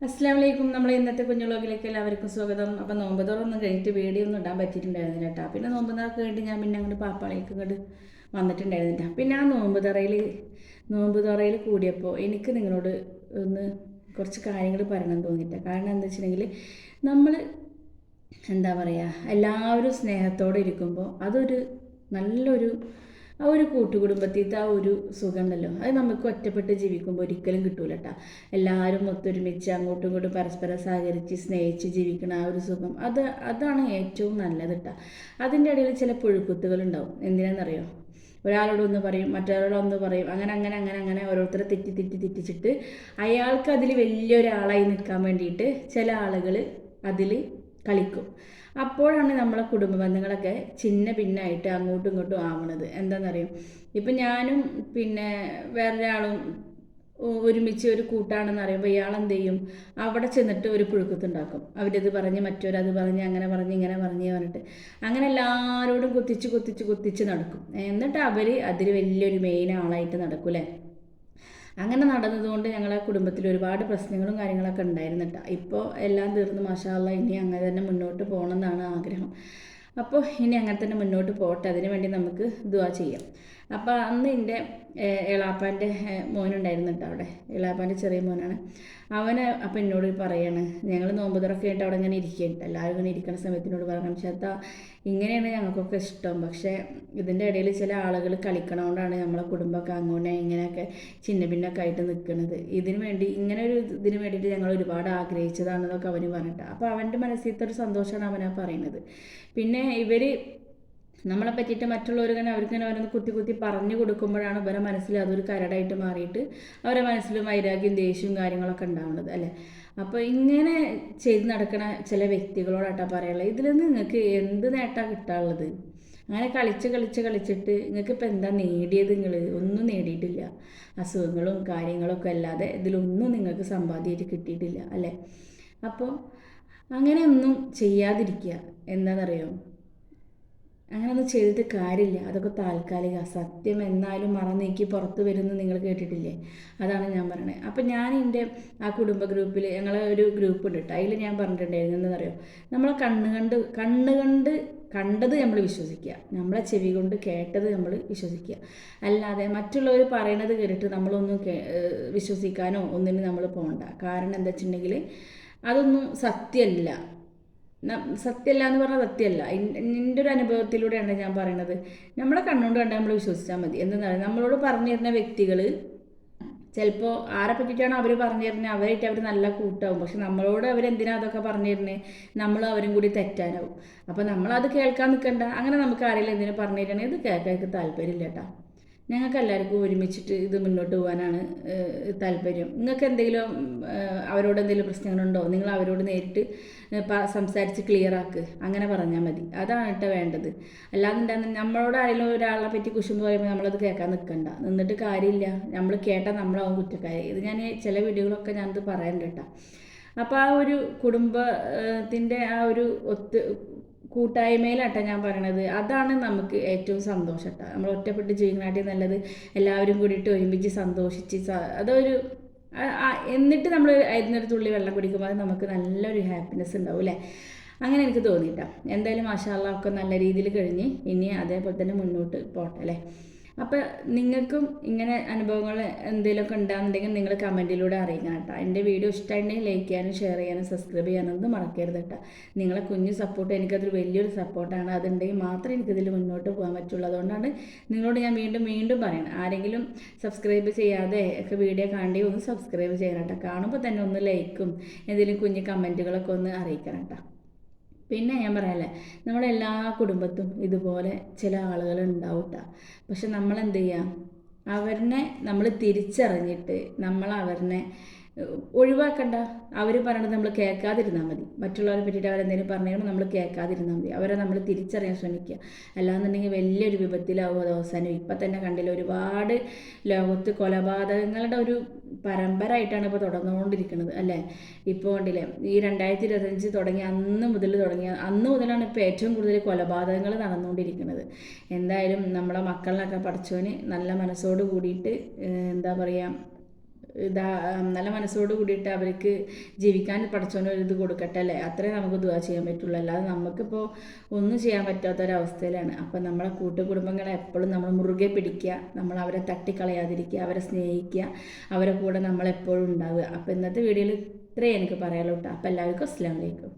അസ്സലാമു അലൈക്കും. നമ്മൾ ഇന്നത്തെ കുഞ്ഞു വ്ലോഗിലേക്ക് എല്ലാവർക്കും സ്വാഗതം. അപ്പം നോമ്പ് തുറന്ന് കഴിഞ്ഞിട്ട് വീഡിയോ ഒന്നും ഇടാൻ പറ്റിയിട്ടുണ്ടായിരുന്നില്ല കേട്ടോ. പിന്നെ നോമ്പ് തുറക്ക് കഴിഞ്ഞിട്ട് ഞാൻ പിന്നെ അങ്ങോട്ട് പാപ്പാളേക്ക് ഇങ്ങോട്ട് വന്നിട്ടുണ്ടായിരുന്നില്ല. പിന്നെ ആ നോമ്പ് തുറയിൽ കൂടിയപ്പോൾ എനിക്ക് നിങ്ങളോട് ഒന്ന് കുറച്ച് കാര്യങ്ങൾ പറയണം തോന്നിയിട്ട. കാരണം എന്താ വെച്ചിട്ടുണ്ടെങ്കിൽ നമ്മൾ എന്താ പറയുക, എല്ലാവരും സ്നേഹത്തോടെ ഇരിക്കുമ്പോൾ അതൊരു നല്ലൊരു ആ ഒരു കൂട്ടുകുടുംബത്തിലത്തെ ആ ഒരു സുഖം ഉണ്ടല്ലോ, അത് നമുക്ക് ഒറ്റപ്പെട്ട് ജീവിക്കുമ്പോൾ ഒരിക്കലും കിട്ടൂല കേട്ടോ. എല്ലാവരും ഒത്തൊരുമിച്ച് അങ്ങോട്ടും ഇങ്ങോട്ടും പരസ്പരം സഹകരിച്ച് സ്നേഹിച്ച് ജീവിക്കുന്ന ആ ഒരു സുഖം അതാണ് ഏറ്റവും നല്ലത് കേട്ടോ. അതിൻ്റെ ഇടയിൽ ചില പുഴുക്കുത്തുകൾ ഉണ്ടാവും. എന്തിനാണെന്നറിയോ? ഒരാളോടൊന്ന് പറയും, മറ്റൊരാളോടൊന്ന് പറയും, അങ്ങനെ അങ്ങനെ അങ്ങനെ അങ്ങനെ ഓരോരുത്തരെ തെറ്റിച്ചിട്ട് അയാൾക്ക് അതിൽ വലിയൊരാളായി നിൽക്കാൻ വേണ്ടിയിട്ട് ചില ആളുകൾ അതിൽ കളിക്കും. അപ്പോഴാണ് നമ്മളെ കുടുംബ ബന്ധങ്ങളൊക്കെ ചിന്ന ഭിന്നമായിട്ട് അങ്ങോട്ടും ഇങ്ങോട്ടും ആവണത്. എന്താണെന്നറിയും, ഇപ്പം ഞാനും പിന്നെ വേറൊരാളും ഒരുമിച്ച് ഒരു കൂട്ടാണെന്ന് അറിയുമ്പോൾ ഇയാൾ എന്ത് ചെയ്യും, അവിടെ ചെന്നിട്ട് ഒരു പുഴുക്കത്തുണ്ടാക്കും. അവരത് പറഞ്ഞ് മറ്റൊരത് പറഞ്ഞ് അങ്ങനെ പറഞ്ഞ് ഇങ്ങനെ പറഞ്ഞിട്ട് അങ്ങനെ എല്ലാവരോടും കുത്തിച്ച് നടക്കും. എന്നിട്ട് അവർ അതിൽ വലിയൊരു മെയിൻ ആളായിട്ട് നടക്കും അല്ലേ. അങ്ങനെ നടന്നതുകൊണ്ട് ഞങ്ങളെ കുടുംബത്തിൽ ഒരുപാട് പ്രശ്നങ്ങളും കാര്യങ്ങളൊക്കെ ഉണ്ടായിരുന്നു കേട്ടോ. ഇപ്പോൾ എല്ലാം തീർന്ന് മാഷാ അല്ലാഹ്, ഇനി അങ്ങനെ തന്നെ മുന്നോട്ട് പോകണം എന്നാണ് ആഗ്രഹം. അപ്പോൾ ഇനി അങ്ങനെ തന്നെ മുന്നോട്ട് പോകട്ടെ, അതിനു വേണ്ടി നമുക്ക് ദുആ ചെയ്യാം. അപ്പോൾ അന്ന് എൻ്റെ എളാപ്പാൻ്റെ മോനുണ്ടായിരുന്നു കേട്ടോ. അവിടെ എളാപ്പാൻ്റെ ചെറിയ മോനാണ് അവന്. അപ്പോൾ എന്നോട് പറയാണ്, ഞങ്ങൾ നോമ്പ് തുറക്കെ ആയിട്ട് അവിടെ ഇങ്ങനെ ഇരിക്കുന്നുണ്ട്, എല്ലാവരും ഇങ്ങനെ ഇരിക്കുന്ന സമയത്തിനോട് പറയണം, ചേട്ടാ ഇങ്ങനെയാണ് ഞങ്ങൾക്കൊക്കെ ഇഷ്ടം, പക്ഷേ ഇതിൻ്റെ ഇടയിൽ ചില ആളുകൾ കളിക്കണോണ്ടാണ് നമ്മളെ കുടുംബമൊക്കെ അങ്ങനെ ഇങ്ങനെയൊക്കെ ചിന്ന ഭിന്നൊക്കെ ആയിട്ട് നിൽക്കുന്നത്. ഇതിന് വേണ്ടിയിട്ട് ഞങ്ങൾ ഒരുപാട് ആഗ്രഹിച്ചതാണെന്നൊക്കെ അവന് പറഞ്ഞിട്ട്. അപ്പോൾ അവൻ്റെ മനസ്സിലത്തെ ഒരു സന്തോഷമാണ് അവനാ പറയുന്നത്. പിന്നെ ഇവർ നമ്മളെ പറ്റിയിട്ട് മറ്റുള്ളവരിങ്ങനെ അവർക്കിങ്ങനെ ഓരോന്ന് കുത്തി പറഞ്ഞു കൊടുക്കുമ്പോഴാണ് ഇവരെ മനസ്സിൽ അതൊരു കരടായിട്ട് മാറിയിട്ട് അവരെ മനസ്സിൽ വൈരാഗ്യം ദേഷ്യവും കാര്യങ്ങളൊക്കെ ഉണ്ടാവുന്നത് അല്ലേ. അപ്പോൾ ഇങ്ങനെ ചെയ്ത് നടക്കുന്ന ചില വ്യക്തികളോടാട്ടാ പറയുള്ളത്, ഇതിൽ നിന്ന് നിങ്ങൾക്ക് എന്ത് നേട്ടമാണ് കിട്ടാനുള്ളത്? അങ്ങനെ കളിച്ചിട്ട് നിങ്ങൾക്ക് ഇപ്പം എന്താ നേടിയത്? നിങ്ങൾ ഒന്നും നേടിയിട്ടില്ല. അസുഖങ്ങളും കാര്യങ്ങളൊക്കെ അല്ലാതെ ഇതിലൊന്നും നിങ്ങൾക്ക് സമ്പാദ്യമായിട്ട് കിട്ടിയിട്ടില്ല അല്ലേ. അപ്പോൾ അങ്ങനെയൊന്നും ചെയ്യാതിരിക്കുക. എന്താണെന്നറിയോ, അങ്ങനെയൊന്നും ചെയ്തിട്ട് കാര്യമില്ല. അതൊക്കെ താൽക്കാലിക. സത്യം എന്നാലും മറന്നേക്ക് പുറത്ത് വരുമെന്ന് നിങ്ങൾ കേട്ടിട്ടില്ലേ? അതാണ് ഞാൻ പറയണത്. അപ്പം ഞാൻ എൻ്റെ ആ കുടുംബ ഗ്രൂപ്പിൽ, ഞങ്ങളെ ഒരു ഗ്രൂപ്പ് ഉണ്ട് കേട്ടോ, അതിൽ ഞാൻ പറഞ്ഞിട്ടുണ്ടായിരുന്നു എന്താണെന്നറിയോ, നമ്മളെ കണ്ണ് കണ്ട് കണ്ടത് നമ്മൾ വിശ്വസിക്കുക, നമ്മളെ ചെവി കൊണ്ട് കേട്ടത് നമ്മൾ വിശ്വസിക്കുക. അല്ലാതെ മറ്റുള്ളവർ പറയണത് കേട്ടിട്ട് നമ്മളൊന്നും വിശ്വസിക്കാനോ ഒന്നിനും നമ്മൾ പോകണ്ട. കാരണം എന്താ വെച്ചിട്ടുണ്ടെങ്കിൽ അതൊന്നും സത്യമല്ല. സത്യമല്ല എന്ന് പറഞ്ഞാൽ സത്യമല്ല. എൻ്റെ ഒരു അനുഭവത്തിലൂടെയാണ് ഞാൻ പറയണത്. നമ്മളെ കണ്ണുകൊണ്ട് കണ്ടാൽ നമ്മൾ വിശ്വസിച്ചാൽ മതി. എന്തെന്നാണ്, നമ്മളോട് പറഞ്ഞു തരുന്ന വ്യക്തികൾ ചിലപ്പോൾ ആരെ പറ്റിയിട്ടാണ് അവർ പറഞ്ഞു തരുന്നത്, അവരായിട്ട് അവർ നല്ല കൂട്ടാവും. പക്ഷെ നമ്മളോട് അവരെന്തിനാ അതൊക്കെ പറഞ്ഞു തരുന്നത്, നമ്മളും അവരും കൂടി തെറ്റാനാവും. അപ്പോൾ നമ്മളത് കേൾക്കാൻ നിൽക്കണ്ട. അങ്ങനെ നമുക്ക് ആരെങ്കിലും എന്തിനു പറഞ്ഞു തരണേ, ഇത് കേൾക്കാൻ എനിക്ക് താല്പര്യമില്ല കേട്ടോ. ഞങ്ങൾക്ക് എല്ലാവർക്കും ഒരുമിച്ചിട്ട് ഇത് മുന്നോട്ട് പോകാനാണ് താല്പര്യം. നിങ്ങൾക്ക് എന്തെങ്കിലും അവരോട് എന്തെങ്കിലും പ്രശ്നങ്ങളുണ്ടോ, നിങ്ങൾ അവരോട് നേരിട്ട് സംസാരിച്ച് ക്ലിയർ ആക്ക്, അങ്ങനെ പറഞ്ഞാൽ മതി. അതാണ് കേട്ടോ വേണ്ടത്. അല്ലാതെ നമ്മളോട് ആരെങ്കിലും ഒരാളെ പറ്റി കുശുമ്പ് പറയുമ്പോൾ നമ്മളത് കേൾക്കാൻ നിന്നിട്ട് കാര്യമില്ല. നമ്മൾ കേട്ടാൽ നമ്മളാവും കുറ്റക്കാരി. ഇത് ഞാൻ ചില വീഡിയോകളൊക്കെ ഞാനത് പറയാറുണ്ട് കേട്ടോ. അപ്പോൾ ആ ഒരു കുടുംബത്തിൻ്റെ ആ ഒരു കൂട്ടായ്മയിലാട്ടോ ഞാൻ പറയണത്. അതാണ് നമുക്ക് ഏറ്റവും സന്തോഷം കേട്ടോ. നമ്മൾ ഒറ്റപ്പെട്ട് ജീവിക്കണാട്ടി നല്ലത് എല്ലാവരും കൂടിയിട്ട് ഒരുമിച്ച് സന്തോഷിച്ച് അതൊരു എന്നിട്ട് നമ്മൾ അതിനൊരു തുള്ളി വെള്ളം കുടിക്കുമ്പോൾ അത് നമുക്ക് നല്ലൊരു ഹാപ്പിനെസ് ഉണ്ടാവും അല്ലേ. അങ്ങനെ എനിക്ക് തോന്നിയിട്ടാ. എന്തായാലും മാഷാ അല്ലാഹ് ഒക്കെ നല്ല രീതിയിൽ കഴിഞ്ഞ് ഇനി അതേപോലെ തന്നെ മുന്നോട്ട് പോട്ടെ അല്ലേ. അപ്പോൾ നിങ്ങൾക്കും ഇങ്ങനെ അനുഭവങ്ങൾ എന്തെങ്കിലുമൊക്കെ ഉണ്ടാകുന്നുണ്ടെങ്കിൽ നിങ്ങൾ കമൻറ്റിലൂടെ അറിയിക്കണം കേട്ടോ. എൻ്റെ വീഡിയോ ഇഷ്ടമായിട്ടുണ്ടെങ്കിൽ ലൈക്ക് ചെയ്യാനും ഷെയർ ചെയ്യാനും സബ്സ്ക്രൈബ് ചെയ്യാനൊന്നും മറക്കരുത് കേട്ടോ. നിങ്ങളെ കുഞ്ഞു സപ്പോർട്ട് എനിക്കതൊരു വലിയൊരു സപ്പോർട്ടാണ്. അതുണ്ടെങ്കിൽ മാത്രമേ എനിക്കിതിൽ മുന്നോട്ട് പോകാൻ പറ്റുള്ളൂ. അതുകൊണ്ടാണ് നിങ്ങളോട് ഞാൻ വീണ്ടും പറയണം, ആരെങ്കിലും സബ്സ്ക്രൈബ് ചെയ്യാതെ ഒക്കെ വീഡിയോ കാണേണ്ടി ഒന്ന് സബ്സ്ക്രൈബ് ചെയ്യണം കേട്ടോ. കാണുമ്പോൾ തന്നെ ഒന്ന് ലൈക്കും എന്തെങ്കിലും കുഞ്ഞു കമൻറ്റുകളൊക്കെ ഒന്ന് അറിയിക്കണം കേട്ടോ. പിന്നെ ഞാൻ പറയാല്ലേ, നമ്മുടെ എല്ലാ കുടുംബത്തും ഇതുപോലെ ചില ആളുകൾ ഉണ്ടാവും കേട്ടോ. പക്ഷെ നമ്മളെന്ത് ചെയ്യുക, അവരെ നമ്മൾ തിരിച്ചറിഞ്ഞിട്ട് നമ്മൾ അവരെ ഒഴിവാക്കണ്ട. അവർ പറയണത് നമ്മൾ കേൾക്കാതിരുന്നാൽ മതി. മറ്റുള്ളവരെ പറ്റിയിട്ട് അവരെന്തെങ്കിലും പറഞ്ഞാൽ നമ്മൾ കേൾക്കാതിരുന്നാൽ മതി. അവരെ നമ്മൾ തിരിച്ചറിയാൻ ശ്രമിക്കുക. അല്ലാന്നുണ്ടെങ്കിൽ വലിയൊരു വിപത്തിലാവും അത് അവസാനം. ഇപ്പം തന്നെ കണ്ടില്ല, ഒരുപാട് ലോകത്ത് കൊലപാതകങ്ങളുടെ ഒരു പരമ്പരയായിട്ടാണ് ഇപ്പോൾ തുടർന്നുകൊണ്ടിരിക്കുന്നത് അല്ലേ. ഇപ്പോൾ കണ്ടില്ലേ, ഈ 2025 തുടങ്ങിയ അന്ന് മുതലാണ് ഇപ്പോൾ ഏറ്റവും കൂടുതൽ കൊലപാതകങ്ങൾ നടന്നുകൊണ്ടിരിക്കുന്നത്. എന്തായാലും നമ്മളെ മക്കളിനൊക്കെ പഠിച്ചവന് നല്ല മനസ്സോട് കൂടിയിട്ട് എന്താ പറയുക, നല്ല മനസ്സോട് കൂടിയിട്ട് അവർക്ക് ജീവിക്കാൻ പഠിച്ചോണ്ട് ഒരു ഇത് കൊടുക്കട്ടെ അല്ലേ, അത്രേ നമുക്ക് ദുആ ചെയ്യാൻ പറ്റുള്ളൂ. അല്ലാതെ നമുക്കിപ്പോൾ ഒന്നും ചെയ്യാൻ പറ്റാത്തൊരവസ്ഥയിലാണ്. അപ്പം നമ്മളെ കൂട്ടുകുടുംബങ്ങളെ എപ്പോഴും നമ്മൾ മുറുകെ പിടിക്കുക, നമ്മൾ അവരെ തട്ടിക്കളയാതിരിക്കുക, അവരെ സ്നേഹിക്കുക, അവരെ കൂടെ നമ്മളെപ്പോഴും ഉണ്ടാവുക. അപ്പോൾ ഇന്നത്തെ വീഡിയോയിൽ ഇത്രയും എനിക്ക് പറയാനുള്ളൂ കേട്ടോ. അപ്പോൾ എല്ലാവർക്കും അസ്സലാമു അലൈക്കും.